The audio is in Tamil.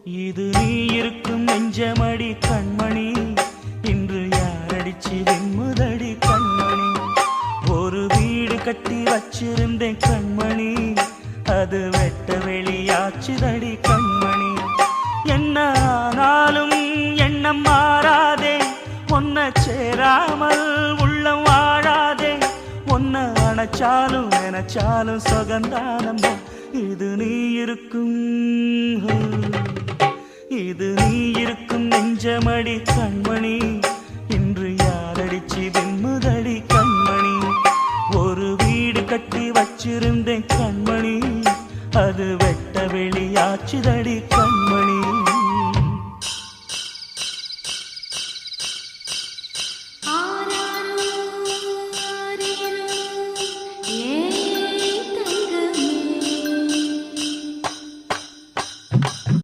இது நீ இருக்கும் நெஞ்சமடி கண்மணி, இன்று யாரடிச்சு வெண்முதடி கண்மணி. ஒரு வீடு கட்டி வச்சிருந்தேன் கண்மணி, அது வெட்ட வெளியாச்சுதடி கண்மணி. என்ன ஆனாலும் எண்ணம் மாறாதே, ஒன்ன சேராமல் உள்ளம் வாழாதே. ஒன்ன அணைச்சாலும் நினைச்சாலும் சுகந்தானம்மா. இது நீ இருக்கும், இது நீ இருக்கும் நெஞ்சமடி கண்மணி.